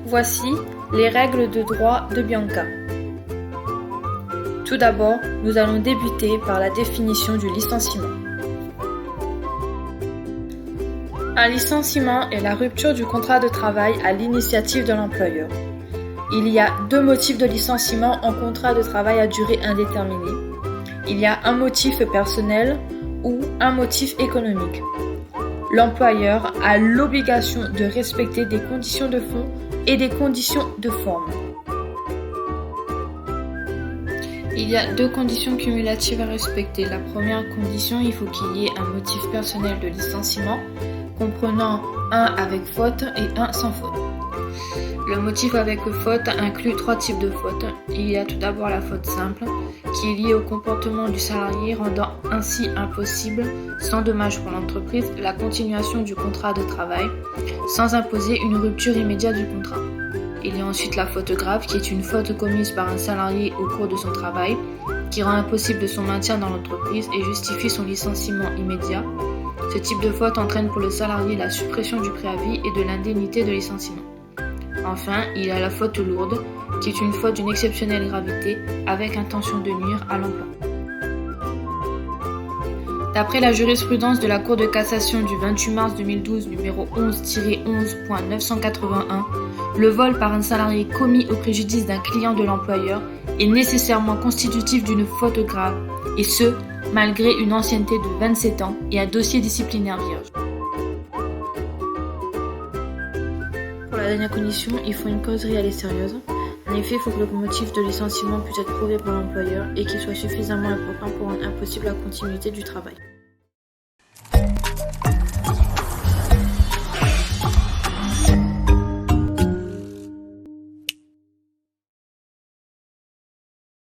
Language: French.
Voici les règles de droit de Bianca. Tout d'abord, nous allons débuter par la définition du licenciement. Un licenciement est la rupture du contrat de travail à l'initiative de l'employeur. Il y a deux motifs de licenciement en contrat de travail à durée indéterminée. Il y a un motif personnel ou un motif économique. L'employeur a l'obligation de respecter des conditions de fond et des conditions de forme. Il y a deux conditions cumulatives à respecter. La première condition, il faut qu'il y ait un motif personnel de licenciement, comprenant un avec faute et un sans faute. Le motif avec faute inclut trois types de fautes. Il y a tout d'abord la faute simple, qui est liée au comportement du salarié, rendant ainsi impossible, sans dommage pour l'entreprise, la continuation du contrat de travail, sans imposer une rupture immédiate du contrat. Il y a ensuite la faute grave, qui est une faute commise par un salarié au cours de son travail, qui rend impossible son maintien dans l'entreprise et justifie son licenciement immédiat. Ce type de faute entraîne pour le salarié la suppression du préavis et de l'indemnité de licenciement. Enfin, il y a la faute lourde, qui est une faute d'une exceptionnelle gravité avec intention de nuire à l'emploi. D'après la jurisprudence de la Cour de cassation du 28 mars 2012, numéro 11-11.981, le vol par un salarié commis au préjudice d'un client de l'employeur est nécessairement constitutif d'une faute grave, et ce, malgré une ancienneté de 27 ans et un dossier disciplinaire vierge. Pour la dernière condition, il faut une cause réelle et sérieuse. En effet, il faut que le motif de licenciement puisse être prouvé par l'employeur et qu'il soit suffisamment important pour rendre impossible la continuité du travail.